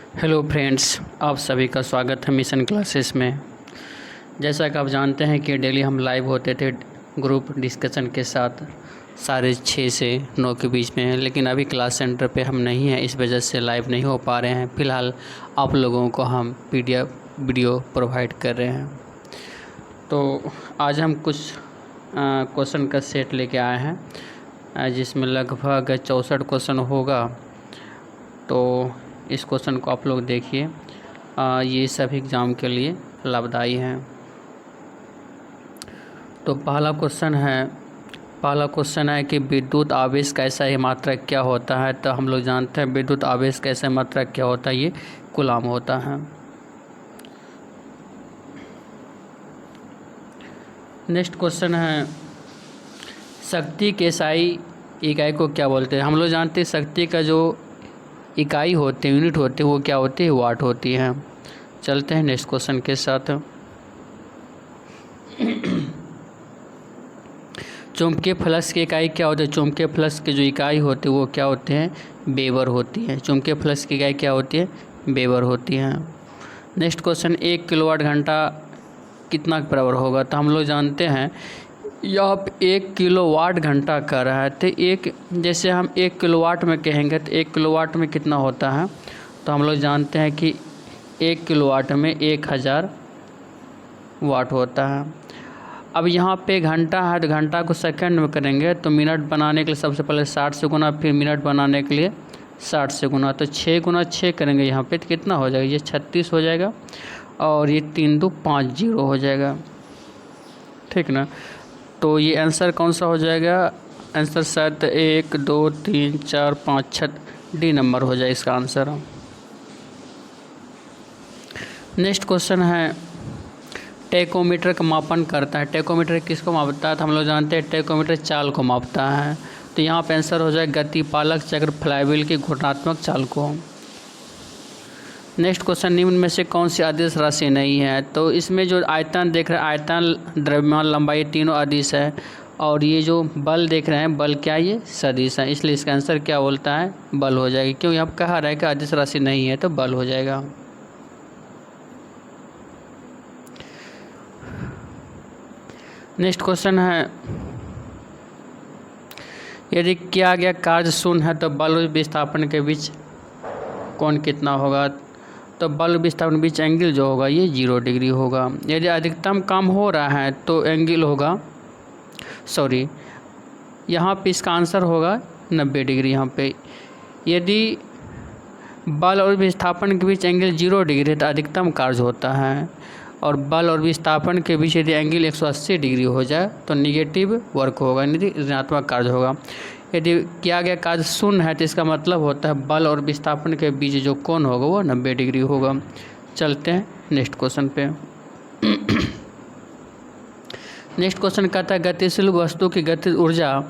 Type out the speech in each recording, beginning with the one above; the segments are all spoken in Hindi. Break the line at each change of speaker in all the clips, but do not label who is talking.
हेलो फ्रेंड्स, आप सभी का स्वागत है मिशन क्लासेस में। जैसा कि आप जानते हैं कि डेली हम लाइव होते थे ग्रुप डिस्कशन के साथ 6:30 से 9 के बीच में, लेकिन अभी क्लास सेंटर पे हम नहीं हैं, इस वजह से लाइव नहीं हो पा रहे हैं। फ़िलहाल आप लोगों को हम PDF वीडियो प्रोवाइड कर रहे हैं। तो आज हम कुछ क्वेश्चन का सेट लेके आए हैं जिसमें लगभग 64 क्वेश्चन होगा। तो इस क्वेश्चन को आप लोग देखिए, ये सभी एग्ज़ाम के लिए लाभदायी हैं। तो पहला क्वेश्चन है कि विद्युत आवेश का ऐसा ही मात्रक क्या होता है। तो हम लोग जानते हैं विद्युत आवेश का ऐसा मात्रक क्या होता है, ये कूलाम होता है। नेक्स्ट क्वेश्चन है शक्ति के SI इकाई को क्या बोलते हैं। हम लोग जानते हैं शक्ति का जो इकाई होते हैं, यूनिट होते हैं, वो क्या होती है, वाट होती है। चलते हैं नेक्स्ट क्वेश्चन के साथ। चुंबकीय फ्लक्स की इकाई क्या होती है। चुंबकीय फ्लक्स की जो इकाई होती है वो क्या होते हैं, वेबर होती है। चुंबकीय फ्लक्स की इकाई क्या होती है, वेबर होती है। नेक्स्ट क्वेश्चन 1 किलोवाट घंटा कितना के बराबर होगा। तो हम लोग जानते हैं यहाँ पे 1 किलोवाट घंटा कर रहा है, तो जैसे हम 1 किलोवाट में कहेंगे तो 1 किलोवाट में कितना होता है। तो हम लोग जानते हैं कि 1 किलोवाट में 1000 वाट होता है। अब यहाँ पे घंटा है तो घंटा को सेकंड में करेंगे, तो मिनट बनाने के लिए सबसे पहले 60 से गुना, फिर मिनट बनाने के लिए 60 से गुना, तो 6 गुना 6 करेंगे यहाँ पे तो कितना हो जाएगा, ये 36 हो जाएगा और ये 3 2 5 0 हो जाएगा, ठीक ना। तो ये आंसर कौन सा हो जाएगा, आंसर शायद 1 2 3 4 5 6 डी नंबर हो जाए इसका आंसर। नेक्स्ट क्वेश्चन है टेकोमीटर का मापन करता है। टेकोमीटर किसको मापता है। तो हम लोग जानते हैं टेकोमीटर चाल को मापता है। तो यहाँ पे आंसर हो जाए गतिपालक चक्र फ्लाईव्हील की घूर्णात्मक चाल को। नेक्स्ट क्वेश्चन निम्न में से कौन सी अदिश राशि नहीं है। तो इसमें जो आयतन देख रहे हैं, आयतन, द्रव्यमान, लंबाई, तीनों अदिश है। और ये जो बल देख रहे हैं, बल क्या, ये सदिश है, इसलिए इसका आंसर क्या बोलता है, बल हो जाएगा। क्यों, यहाँ पर कहा रहा है कि अदिश राशि नहीं है तो बल हो जाएगा। नेक्स्ट क्वेश्चन है यदि किया गया कार्य शून्य है तो बल और विस्थापन के बीच कोण कितना होगा। तो बल विस्थापन के बीच एंगल जो होगा ये 0 डिग्री होगा। यदि अधिकतम काम हो रहा है तो एंगल होगा, यहाँ पे इसका आंसर होगा 90 डिग्री। यहाँ पे यदि बल और विस्थापन के बीच एंगल 0 डिग्री है तो अधिकतम कार्य होता है, और बल और विस्थापन के बीच यदि एंगल 180 डिग्री हो जाए तो निगेटिव वर्क होगा, यानी ऋणात्मक कार्य होगा। यदि किया गया कार्य शून्य है तो इसका मतलब होता है बल और विस्थापन के बीच जो कोण होगा वो 90 डिग्री होगा। चलते हैं नेक्स्ट क्वेश्चन पे। नेक्स्ट क्वेश्चन कहता है गतिशील वस्तु की गतिज ऊर्जा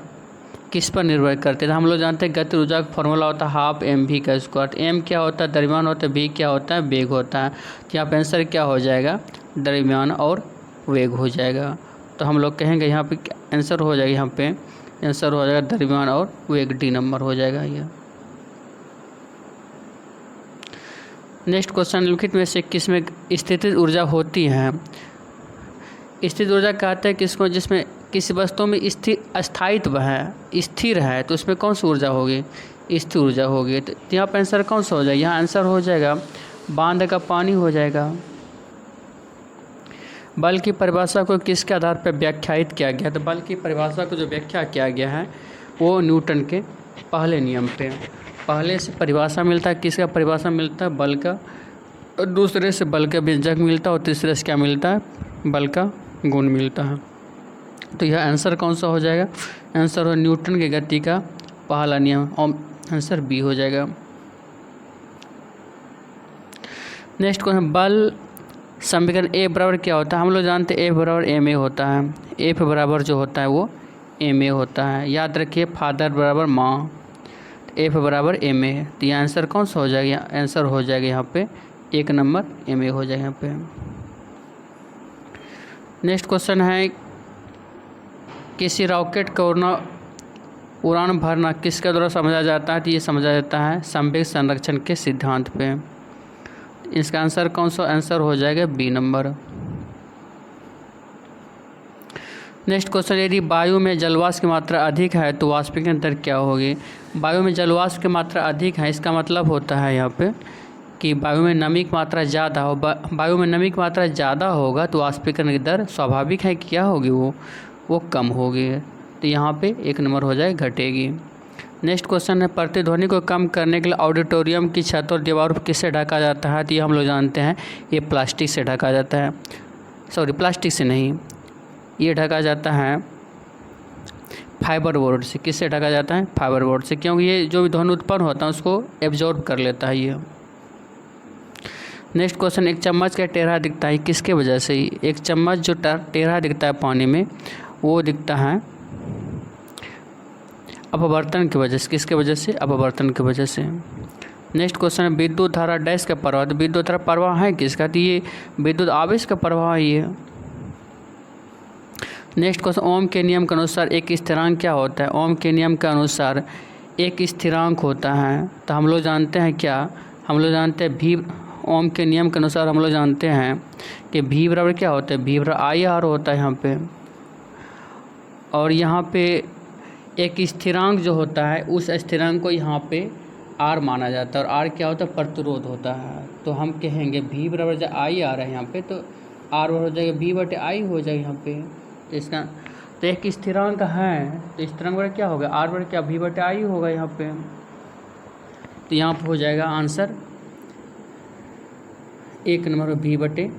किस पर निर्भर करती है। हम लोग जानते हैं गति ऊर्जा का फॉर्मूला होता है 12 mv²। m क्या होता है, द्रव्यमान होता है, v क्या होता है, वेग होता है। तो यहाँ पे आंसर क्या हो जाएगा, द्रव्यमान और वेग हो जाएगा। तो हम लोग कहेंगे यहाँ पे आंसर हो जाएगा, यहाँ पे आंसर हो जाएगा द्रव्यमान और वेग, डी नंबर हो जाएगा ये। नेक्स्ट क्वेश्चन लिखित में से किस में स्थितिज ऊर्जा होती है। स्थिर ऊर्जा कहते हैं किसको, जिसमें किसी वस्तु में स्थायित्व है, स्थिर है, तो उसमें कौन सी ऊर्जा होगी, स्थिर ऊर्जा होगी। तो यहाँ पर आंसर कौन सा हो जाएगा, यहाँ आंसर हो जाएगा बांध का पानी हो जाएगा। बल की परिभाषा को किसके आधार पर व्याख्यायित किया गया। तो बल की परिभाषा को जो व्याख्या किया गया है वो न्यूटन के पहले नियम पे, पहले से परिभाषा मिलता है। किसका परिभाषा मिलता है, बल का, और दूसरे से बल का व्यंजक मिलता है, और तीसरे से क्या मिलता है, बल का गुण मिलता है। तो यह आंसर कौन सा हो जाएगा, आंसर हो न्यूटन की गति का पहला नियम, और आंसर बी हो जाएगा। नेक्स्ट क्वेश्चन बल समीकरण ए बराबर क्या होता है। हम लोग जानते हैं ए बराबर एम ए होता है। एफ बराबर जो होता है वो एम ए होता है। याद रखिए फादर बराबर माँ, एफ बराबर एम ए। तो यह आंसर कौन सा हो जाएगा, आंसर हो जाएगा यहाँ पे 1 नंबर एम ए हो जाएगा यहाँ पे। नेक्स्ट क्वेश्चन है किसी रॉकेट का उड़ान भरना किसके द्वारा समझा जाता है। तो ये समझा जाता है संवेग संरक्षण के सिद्धांत पे। इसका आंसर कौन सा आंसर हो जाएगा? B number. नेक्स्ट क्वेश्चन, यदि वायु में जलवाष्प की मात्रा अधिक है तो वाष्पीकरण दर क्या होगी? वायु में जलवाष्प की मात्रा अधिक है, इसका मतलब होता है यहाँ पे कि वायु में नमी की मात्रा ज़्यादा हो। वायु में नमी की मात्रा ज़्यादा होगा तो वाष्पीकरण की दर स्वाभाविक है कि क्या होगी, वो कम होगी। तो यहाँ पे 1 नंबर हो जाए, घटेगी। नेक्स्ट क्वेश्चन है, प्रतिध्वनि को कम करने के लिए ऑडिटोरियम की छत और दीवारों पर किससे ढका जाता है? तो ये हम लोग जानते हैं, ये प्लास्टिक से ढका जाता है। सॉरी, प्लास्टिक से नहीं, ये ढका जाता है फाइबर बोर्ड से। किससे ढका जाता है? फाइबर बोर्ड से, क्योंकि ये जो भी ध्वनि उत्पन्न होता है उसको एब्जॉर्ब कर लेता है ये। नेक्स्ट क्वेश्चन, एक चम्मच का टेढ़ा दिखता है, किसके वजह से? एक चम्मच जो टेढ़ा दिखता है पानी में, वो दिखता है अपवर्तन की वजह से। किसके वजह से? अपवर्तन की वजह से। नेक्स्ट क्वेश्चन है, विद्युत धारा डैश का प्रवाह। तो विद्युत धारा प्रवाह है किसका? तो ये विद्युत आवेश का प्रवाह ही है। नेक्स्ट क्वेश्चन, ओम के नियम के अनुसार एक स्थिरांक क्या होता है? ओम के नियम के अनुसार एक स्थिरांक होता है, तो हम लोग जानते हैं क्या? हम लोग जानते हैं भी। ओम के नियम के अनुसार हम लोग जानते हैं कि भी बराबर क्या होता है? भी बराबर आई आर होता है यहाँ पे। और यहाँ पे एक स्थिरांक जो होता है, उस स्थिरांक को यहाँ पे आर माना जाता है, और आर क्या होता है? प्रतिरोध होता है। तो हम कहेंगे भी बराबर जब आई आ रहा है यहाँ पे, तो आर बराबर हो जाएगा भी बटे आई हो जाएगा यहाँ पे। तो इसका तो एक स्थिरांक है, तो स्थिरांक बराबर क्या होगा? आर बराबर क्या? भी बटे आई होगा यहाँ पे। तो यहाँ पे हो जाएगा आंसर 1 नंबर भी बटे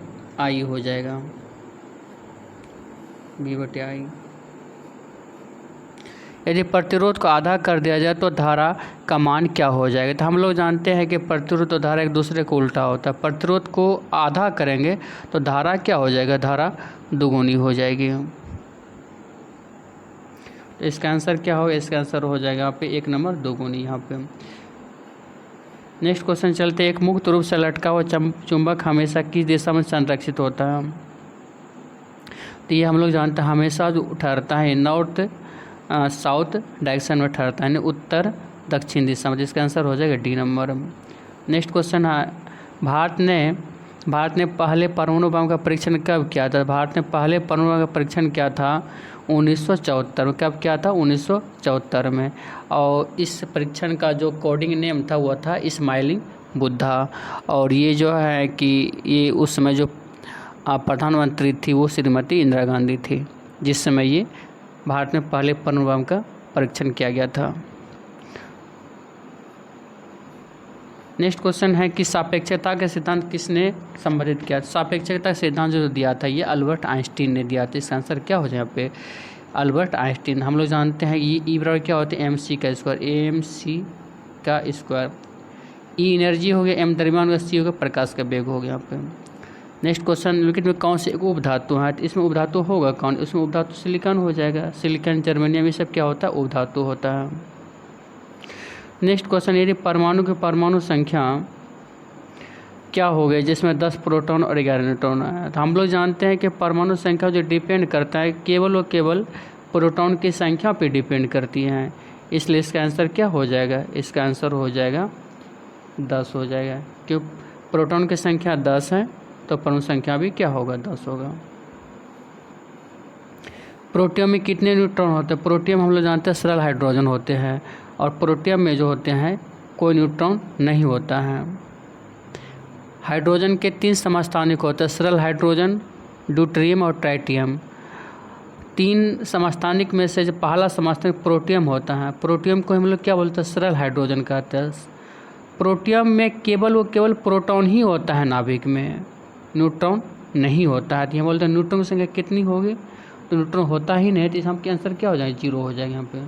आई हो जाएगा, भी बटे आई। यदि प्रतिरोध को आधा कर दिया जाए तो धारा का मान क्या हो जाएगा? तो हम लोग जानते हैं कि प्रतिरोध और धारा एक दूसरे को उल्टा होता है। प्रतिरोध को आधा करेंगे तो धारा क्या हो जाएगा? धारा दुगुनी हो जाएगी। तो इसका आंसर क्या होगा? इसका आंसर हो जाएगा यहाँ पे 1 नंबर दुगुनी यहाँ पे। नेक्स्ट क्वेश्चन चलते, एक मुक्त रूप से लटका हुआ चुंबक हमेशा किस दिशा में संरक्षित होता है? तो ये हम लोग जानते हैं, हमेशा जो ठहरता है नॉर्थ साउथ डायरेक्शन में ठहरता है, यानी उत्तर दक्षिण दिशा में, जिसका आंसर हो जाएगा डी नंबर। नेक्स्ट क्वेश्चन है, भारत ने पहले परमाणु बम का परीक्षण कब किया था? भारत ने पहले परमाणु बम का परीक्षण किया था 1974 में। कब किया था? 1974 में। और इस परीक्षण का जो कोडिंग नेम था वो था स्माइलिंग बुद्धा। और ये जो है कि ये उस समय जो प्रधानमंत्री थी वो श्रीमती इंदिरा गांधी थी, जिस समय ये भारत में पहले परमाणु बम का परीक्षण किया गया था। नेक्स्ट क्वेश्चन है कि सापेक्षता का सिद्धांत किसने संबंधित किया? सापेक्षता सिद्धांत जो दिया था ये अल्बर्ट आइंस्टीन ने दिया था। इसका आंसर क्या हो जाए यहाँ पे? Albert Einstein. हम लोग जानते हैं ये ई बराबर क्या होता है? एम सी का स्क्वायर, एम सी का स्क्वायर। ई एनर्जी हो गया, एम द्रव्यमान हो गया, सी हो गया प्रकाश का वेग हो गया यहाँ पे। नेक्स्ट क्वेश्चन, निम्नलिखित में कौन से एक उपधातु है? तो इसमें उपधातु होगा कौन? इसमें उपधातु सिलिकॉन हो जाएगा। सिलिकॉन, जर्मेनियम, ये सब क्या होता है? उपधातु होता है। नेक्स्ट क्वेश्चन, यदि परमाणु की परमाणु संख्या क्या हो गई जिसमें 10 प्रोटॉन और 11 न्यूट्रॉन है? तो हम लोग जानते हैं कि परमाणु संख्या जो डिपेंड करता है केवल और केवल प्रोटॉन की संख्या पे डिपेंड करती है, इसलिए इसका आंसर क्या हो जाएगा? इसका आंसर हो जाएगा 10 हो जाएगा, क्यों? प्रोटॉन की संख्या 10 है तो परमाणु संख्या भी क्या होगा? 10 होगा। प्रोटियम में कितने न्यूट्रॉन होते हैं? प्रोटियम हम लोग जानते हैं सरल हाइड्रोजन होते हैं, और प्रोटियम में जो होते हैं कोई न्यूट्रॉन नहीं होता है। हाइड्रोजन के 3 समस्थानिक होते हैं, सरल हाइड्रोजन, ड्यूटेरियम और ट्राइटियम। 3 समस्थानिक में से जो पहला समस्थानिक प्रोटियम होता है, प्रोटियम को हम लोग क्या बोलते हैं? सरल हाइड्रोजन कहते हैं। प्रोटियम में केवल वो केवल प्रोटॉन ही होता है, नाभिक में न्यूट्रॉन नहीं होता है। तो ये बोलते हैं न्यूट्रॉन की संख्या कितनी होगी? तो न्यूट्रॉन होता ही नहीं, तो इस हम आंसर क्या हो जाएगा? 0 हो जाएगा यहाँ पे।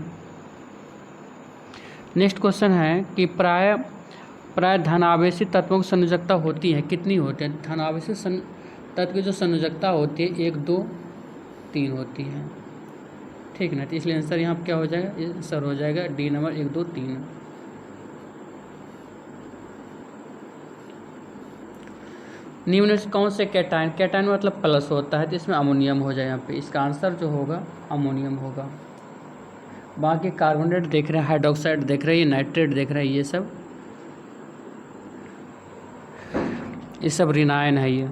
नेक्स्ट क्वेश्चन है कि प्राय धनावेशी तत्वों की संयोजकता होती है, कितनी होती है? धनावेशी तत्व की जो संयोजकता होती है 1 2 3 होती है, ठीक ना? तो इसलिए आंसर यहाँ क्या हो जाएगा? आंसर हो जाएगा डी नंबर 1 2 3। निम्न से कौन से कैटायन, कैटायन मतलब प्लस होता है, तो इसमें अमोनियम हो जाए यहाँ पे। इसका आंसर जो होगा अमोनियम होगा। बाकी कार्बोनेट देख रहे हैं, हाइड्रोक्साइड देख रहे हैं, नाइट्रेट देख रहे हैं, ये सब ये सब ऋणायन है ये।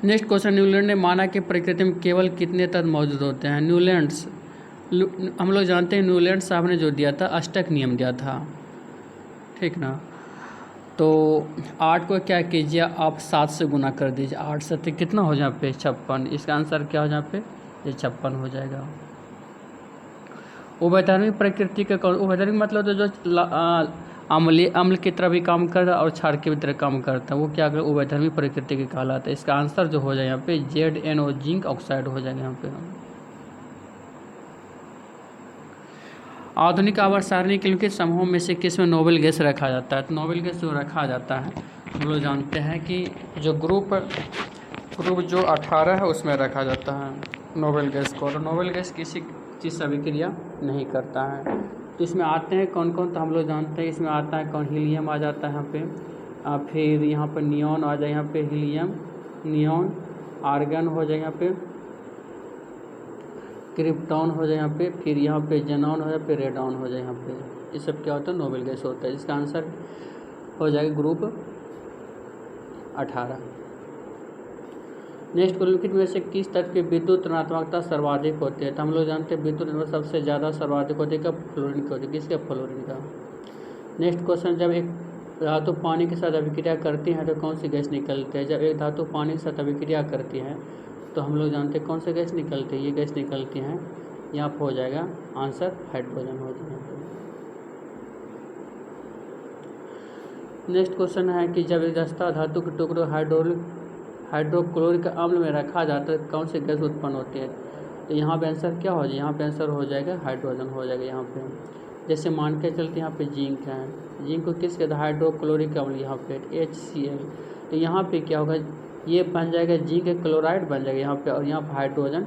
नेक्स्ट क्वेश्चन, न्यूलैंड ने माना कि प्रकृति में केवल कितने तत्व मौजूद होते हैं। न्यूलैंड्स, हम लोग जानते हैं न्यूलैंड साहब ने जो दिया था अष्टक नियम दिया था, ठीक ना। तो 8 को क्या कीजिए आप 7 से गुना कर दीजिए, 8 7 कितना हो जाए यहाँ पे 56। इसका आंसर क्या हो जाए यहाँ पे, ये 56 हो जाएगा। उभयधर्मी प्रकृति का कौन, उभयधर्मी मतलब तो जो अम्लीय अम्ल की तरह भी काम करता है और क्षार की तरह काम करता है, वो क्या कर उभयधर्मी प्रकृति के कहलाता है। इसका आंसर जो हो जाए यहाँ पे ZnO जिंक ऑक्साइड हो जाएगा यहाँ पे। आधुनिक आवर्त सारणी के लिखित समूहों में से किस में नोबेल गैस रखा जाता है। तो नोबेल गैस जो रखा जाता है हम लोग जानते हैं कि जो ग्रुप जो 18 है उसमें रखा जाता है नोबेल गैस को। और नोबेल गैस किसी चीज़ से अभिक्रिया नहीं करता है। तो इसमें आते हैं कौन कौन, तो हम लोग जानते हैं इसमें आता है कौन, हीलियम आ जाता है यहाँ पे, फिर यहाँ पर नियॉन आ जाए, यहाँ पे हीलियम, नियॉन, आर्गन हो जाए, यहाँ पे क्रिप्टॉन हो जाए, यहाँ पे फिर यहाँ पे जेनॉन हो जाए, फिर रेडॉन हो जाए। यहाँ पे ये सब क्या होता है, नोबेल गैस होता है। इसका आंसर हो जाएगा ग्रुप 18। नेक्स्ट, निम्नलिखित में से किस तत्व की विद्युत ऋणात्मकता सर्वाधिक होती है। तो हम लोग जानते हैं विद्युत ऋणात्मकता सबसे ज़्यादा सर्वाधिक होती है कब, फ्लोरीन की होती है। किसके, फ्लोरीन का। नेक्स्ट क्वेश्चन, जब एक धातु पानी के साथ अभिक्रिया करती है तो कौन सी गैस निकलती है। जब एक धातु पानी के साथ अभिक्रिया करती है तो हम लोग जानते हैं कौन सी गैस निकलती है, ये गैस निकलती हैं, यहाँ पर हो जाएगा आंसर हाइड्रोजन हो जाएगा। नेक्स्ट क्वेश्चन है कि जब एक जस्ता धातु के टुकड़े हाइड्रोक्लोरिक अम्ल में रखा जाता है तो कौन सी गैस उत्पन्न होती है। तो यहाँ पे आंसर क्या हो जाए, यहाँ पे आंसर हो जाएगा हाइड्रोजन हो जाएगा यहाँ पे। जैसे मान के चलते यहाँ पे जिंक है, जिंक को किस कहते हैं, हाइड्रोक्लोरिक अम्ल, यहाँ पे HCl। तो यहाँ पे क्या होगा, ये बन जाएगा जिंक क्लोराइड बन जाएगा यहाँ पे, और यहाँ पर हाइड्रोजन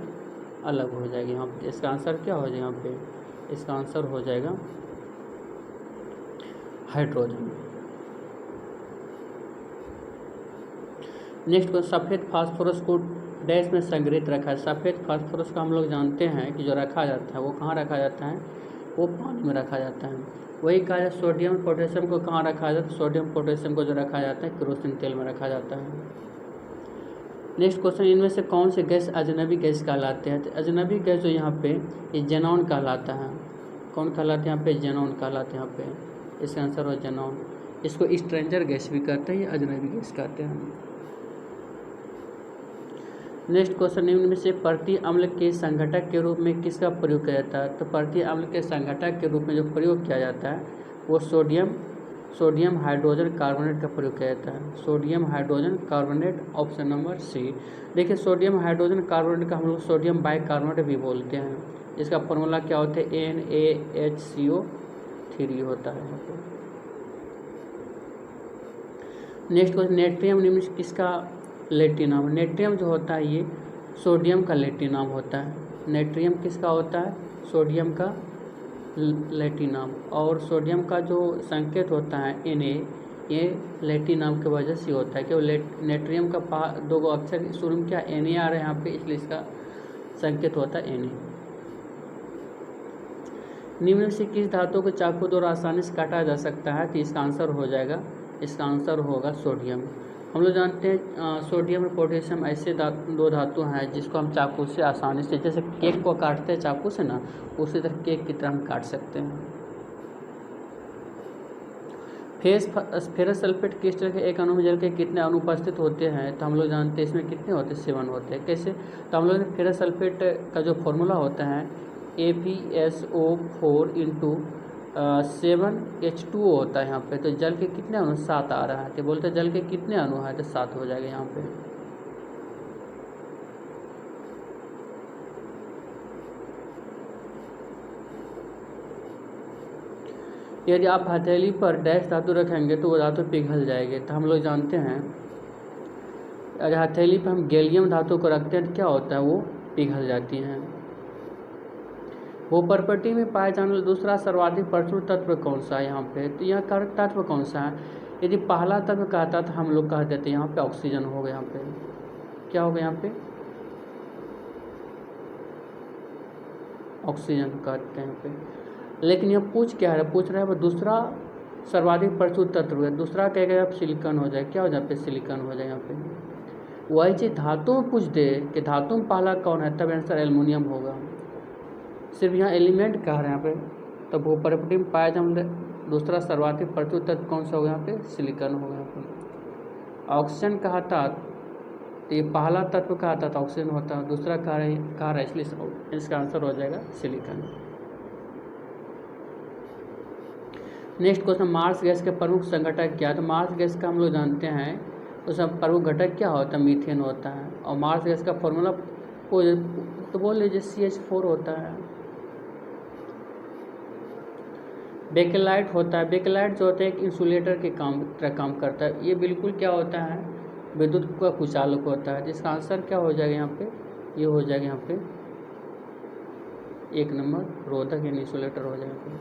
अलग हो जाएगा यहाँ पे। इसका आंसर क्या हो जाएगा यहाँ पे, इसका आंसर हो जाएगा हाइड्रोजन। नेक्स्ट को सफ़ेद फास्फोरस को डैश में संग्रहित रखा है। सफ़ेद फास्फोरस का हम लोग जानते हैं कि जो रखा जाता है वो कहाँ रखा जाता है, वो पानी में रखा जाता है। वही कहा जाए सोडियम पोटेशियम को कहाँ रखा जाता है, सोडियम पोटेशियम को जो रखा जाता है केरोसिन तेल में रखा जाता है। नेक्स्ट क्वेश्चन, इनमें से कौन से गैस अजनबी गैस कहलाते हैं। तो अजनबी गैस जो यहाँ पे ये जेनॉन कहलाता है। कौन कहलाते हैं यहाँ पे, जेनॉन कहलाते हैं यहाँ पे। इसका आंसर हो जेनॉन। इसको स्ट्रेंजर गैस भी कहते हैं, ये अजनबी गैस कहते हैं। नेक्स्ट क्वेश्चन, निम्न में से प्रति अम्ल के संघटक के रूप में किसका प्रयोग किया जाता है। तो प्रति अम्ल के संघटक के रूप में जो प्रयोग किया जाता है वो सोडियम हाइड्रोजन कार्बोनेट का प्रयोग किया जाता है। Sodium hydrogen carbonate, option number C. देखिए सोडियम हाइड्रोजन कार्बोनेट का हम लोग सोडियम बाइकार्बोनेट भी बोलते हैं। इसका फॉर्मूला क्या होता है, NaHCO3 होता है यहाँ पे। नेक्स्ट क्वेश्चन, नेट्रियम निम्न किसका लैटिन नाम। नेट्रियम जो होता है ये सोडियम का लैटिन नाम होता है। नेट्रियम किसका होता है, सोडियम का लैटिन नाम। और सोडियम का जो संकेत होता है Na, ये लैटिन नाम की वजह से होता है कि नेट्रियम का दो अक्षर शुरू में क्या Na आ रहा है यहाँ पे, इसलिए इसका संकेत होता है Na। निम्न से किस धातु को चाकू द्वारा आसानी से काटा जा सकता है। तो इसका आंसर हो जाएगा, इसका आंसर होगा सोडियम। हम लोग जानते हैं सोडियम और पोटेशियम ऐसे दो धातु हैं जिसको हम चाकू से आसानी से, जैसे केक को काटते हैं चाकू से ना, उसी तरह केक की तरह हम काट सकते हैं। फेरस सल्फेट क्रिस्टल के एक अणु में जल के कितने अनुपस्थित होते हैं। तो हम लोग जानते हैं इसमें कितने होते हैं, 7 होते हैं। कैसे, तो हम लोग फेरस सल्फेट का जो फॉर्मूला होता है AbSO4 × 7H2O होता है यहाँ पे। तो जल के कितने अणु, 7 आ रहा है। तो बोलते हैं जल के कितने अणु है, तो 7 हो जाएगा यहाँ पे। यदि आप हथेली पर डैश धातु रखेंगे तो वो धातु पिघल जाएगी। तो हम लोग जानते हैं अगर हथेली पर हम गैलियम धातु को रखते हैं तो क्या होता है, वो पिघल जाती हैं। वो प्रॉपर्टी में पाए जाने वाला दूसरा सर्वाधिक प्रचुर तत्व कौन सा है यहाँ पे। तो यहाँ कारक तत्व कौन सा है। यदि पहला तत्व कहता था हम लोग कह देते यहाँ पे ऑक्सीजन हो गया। यहाँ पे क्या हो गया, यहाँ पे ऑक्सीजन कहते हैं यहाँ पे। लेकिन यह पूछ क्या है, पूछ रहा है वो दूसरा सर्वाधिक प्रचुर तत्व है, दूसरा कहेगा आप सिलिकॉन हो जाए, क्या हो जाए पे सिलिकॉन हो जाए यहाँ पे। वही चीज़ धातु में पूछ दे कि धातु में पहला कौन है, तब आंसर एल्युमिनियम होगा। सिर्फ यहाँ एलिमेंट कह रहे हैं यहाँ पे, तब वो प्रॉपर्टी में पाया जाए दूसरा सर्वाधिक प्रचुर तत्व कौन सा होगा यहाँ पे, सिलिकॉन होगा यहाँ पे। ऑक्सीजन कहा था तो ये पहला तत्व कहा था तो ऑक्सीजन होता है, दूसरा कह रहा है इसलिए इसका आंसर हो जाएगा silicon. Next question, marsh gas के प्रमुख संघटक क्या है। तो मार्स गैस का हम लोग जानते हैं उसका प्रमुख घटक क्या होता है, मीथेन होता है। और मार्स गैस का फॉर्मूला तो बोल लीजिए CH4 होता है। बेकेलाइट होता है, बेकेलाइट जो होता है एक इंसुलेटर के काम करता है। ये बिल्कुल क्या होता है, विद्युत का कुचालक होता है, जिसका आंसर क्या हो जाएगा यहाँ पे, ये हो जाएगा यहाँ पे 1 नंबर रोधक यानी इंसुलेटर हो जाएगा।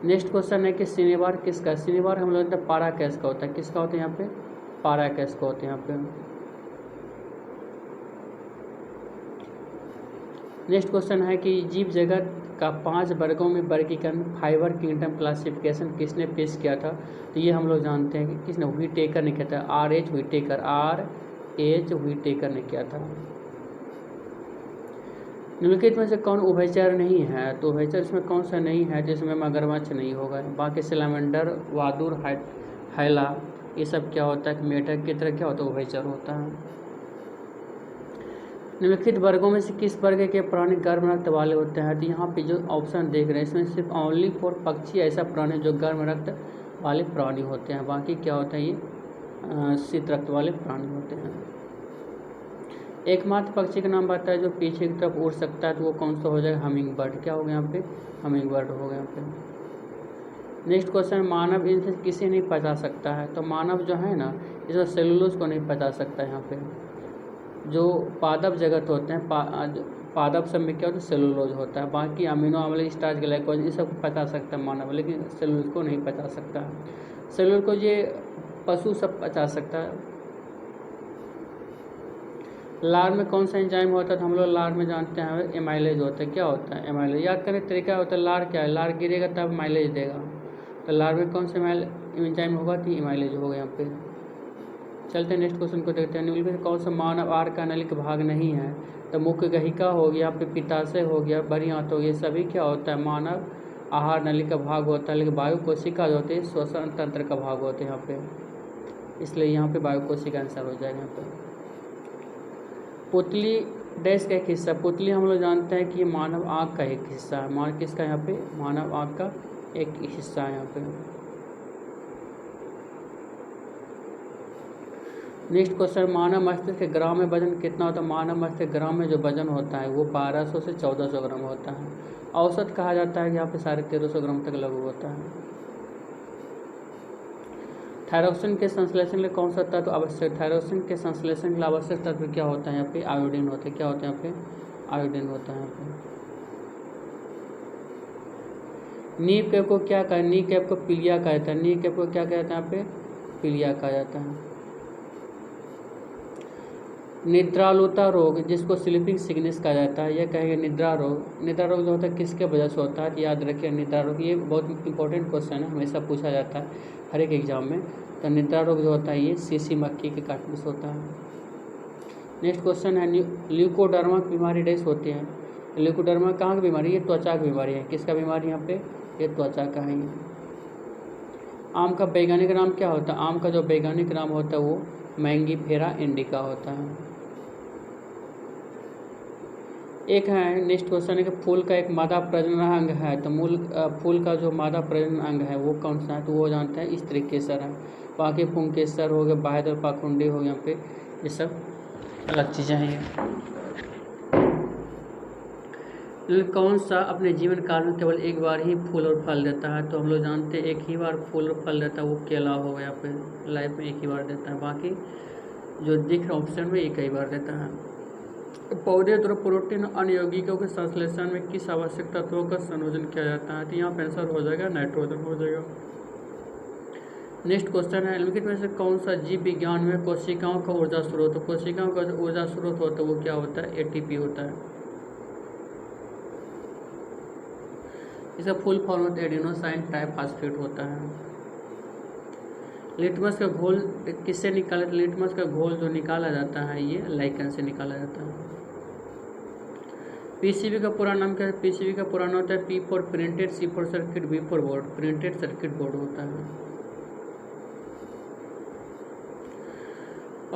नेक्स्ट क्वेश्चन है कि सिनेबार किसका, सिनेबार हम लोग पारा गैस का होता है, किसका होता है यहाँ पे, पारा गैस का होता है यहाँ पे। नेक्स्ट क्वेश्चन है कि जीव जगत का 5 वर्गों में वर्गीकरण फाइबर किंगडम क्लासिफिकेशन किसने पेश किया था। तो ये हम लोग जानते हैं कि किसने, व्हिटेकर ने किया था, R.H. व्हिटेकर ने किया था। निम्नलिखित में से कौन उभयचर नहीं है। तो उभयचर इसमें कौन सा नहीं है, जिसमें मगरमच्छ नहीं होगा। बाकी सिलामेंडर, वादुर, हैला ये सब क्या होता है, मेढक की तरह क्या होता है, उभयचर होता है। निम्नलिखित वर्गों में से किस वर्ग के प्राणी गर्म रक्त वाले होते हैं। तो यहाँ पे जो ऑप्शन देख रहे हैं इसमें सिर्फ ओनली फॉर पक्षी ऐसा प्राणी जो गर्म रक्त वाले प्राणी होते हैं, बाकी क्या होता है ये शीत रक्त वाले प्राणी होते हैं। एकमात्र पक्षी का नाम बताया जो पीछे की तरफ उड़ सकता है, तो वो कौन सा हो जाएगा, हमिंग बर्ड। क्या हो गया यहाँ पे, हमिंग बर्ड हो गया यहाँ पे। नेक्स्ट क्वेश्चन, मानव इनसे किसे नहीं पचा सकता है। तो मानव जो है ना, इसमें सेलुलोज को नहीं पचा सकता है। यहाँ पे जो पादप जगत होते हैं, पादप सब में क्या होता है, सेलुलोज होता है। बाकी अमीनो अम्ल, स्टार्च, ग्लाइकोजन ये सब पचा सकता है मानव, लेकिन सेलुलोज को नहीं पचा सकता है। सेलुलोज को ये पशु सब पचा सकता है। लार में कौन सा एंजाइम होता है। तो हम लोग लार में जानते हैं एमाइलेज होता है। क्या होता है एमाइलेज, याद करने तरीका होता है। लार क्या है, लार गिरेगा तब माइलेज देगा, तो लार में कौन सा एंजाइम होगा, तो एमाइलेज होगा यहाँ पे। चलते हैं नेक्स्ट क्वेश्चन को देखते हैं। निम्नलिखित में कौन सा मानव आहार का नलिक भाग नहीं है। तो मुख्य गहिका हो गया, पे पित्ताशय हो गया, बड़ी आंत हो गई, सभी क्या होता है, मानव आहार नलिक का भाग होता है। लेकिन वायु कोशिका जो होती है श्वसन तंत्र का भाग होते हैं यहाँ पे, इसलिए यहाँ पे वायु कोशिका आंसर हो जाएगा यहाँ पे। पुतली डैश का एक हिस्सा, पुतली हम लोग जानते हैं कि ये मानव आँख का एक हिस्सा है। मान किसका यहाँ पे, मानव आँख का एक हिस्सा है यहाँ पे। नेक्स्ट क्वेश्चन, मानव मस्तिष्क के ग्राम में वजन कितना होता है। मानव मस्तिष्क ग्राम में जो वजन होता है वो 1200 से 1400 ग्राम होता है। औसत कहा जाता है कि यहाँ पे 1350 ग्राम तक लगभग होता है। थायरोक्सिन के संश्लेषण के लिए कौन सा तत्व आवश्यक, थायरोक्सिन के संश्लेषण के लिए आवश्यक तत्व क्या होता है, यहाँ पे आयोडीन होता है। क्या होता है यहाँ पे, आयोडीन होता है यहाँ पे। नी कैप को क्या कहा, नी कैप को पीलिया कहा जाता है। नी कैप को क्या कहता है यहाँ पे, पीलिया कहा जाता है। निद्रालुता रोग जिसको स्लीपिंग सिकनेस कहा जाता है, यह कहेंगे निद्रा रोग। निद्रा रोग जो होता है किसके वजह से होता है, याद रखिए निद्रा रोग, ये बहुत इंपॉर्टेंट क्वेश्चन है, हमेशा पूछा जाता है हर एक एग्जाम में। तो निद्रा रोग जो होता है ये सीसी मक्खी के काटने से होता है। नेक्स्ट क्वेश्चन है, ल्यूकोडर्मा की बीमारी डैश होती है। ल्यूकोडर्मा कहाँ की बीमारी, ये त्वचा की बीमारी है। किसका बीमारी यहाँ पे, ये त्वचा का है। आम का वैज्ञानिक नाम क्या होता है, आम का जो वैज्ञानिक नाम होता है वो मैंगीफेरा इंडिका होता है। एक है नेक्स्ट क्वेश्चन है कि फूल का एक मादा प्रजनन अंग है। तो फूल का जो मादा प्रजनन अंग है वो कौन सा है, तो वो जानते हैं स्त्री केसर है। बाकी पुंकेसर हो गया, बाह्य पाखुंडी हो गया, यहाँ पे ये सब अलग चीज़ें हैं। कौन सा अपने जीवन काल में केवल एक बार ही फूल और फल देता है। तो हम लोग जानते हैं एक ही बार फूल और फल देता है वो केला हो गया, पे लाइफ में एक ही बार देता है। बाकी जो दिख रहा ऑप्शन में एक ही बार देता है। पौधे द्वारा प्रोटीन अन्य यौगिकों के संश्लेषण में किस आवश्यक तत्वों का संयोजन किया जाता है। तो यहाँ पे आंसर हो जाएगा नाइट्रोजन हो जाएगा। नेक्स्ट क्वेश्चन है, निम्नलिखित में से कौन सा जीव विज्ञान में कोशिकाओं का ऊर्जा स्रोत, तो कोशिकाओं का जो ऊर्जा स्रोत होता है वो क्या होता है, ATP होता है। इसका फुल फॉर्म होता है एडिनोसाइन ट्राइफॉस्फेट होता है। लिटमस का घोल किससे निकाला? लिटमस का घोल जो निकाला जाता है ये लाइकेन से निकाला जाता है। पीसीबी का पूरा नाम क्या है? पीसीबी का पूरा नाम होता है P for printed, C for circuit, B for board. Printed circuit board होता है।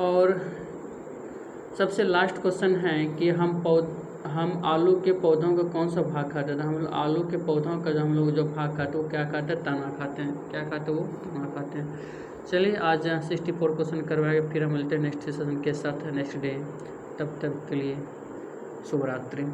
और सबसे लास्ट क्वेश्चन है कि हम आलू के पौधों का कौन सा भाग खाते हैं? हम लोग आलू के पौधों का हम लोग जो भाग खाते हैं वो क्या खाते हैं? तना खाते हैं। क्या खाते हैं? वो तना खाते हैं। चलिए आज 64 क्वेश्चन करवाएंगे, फिर हम मिलते हैं नेक्स्ट सेशन के साथ नेक्स्ट डे। तब तक के लिए शुभ रात्रि।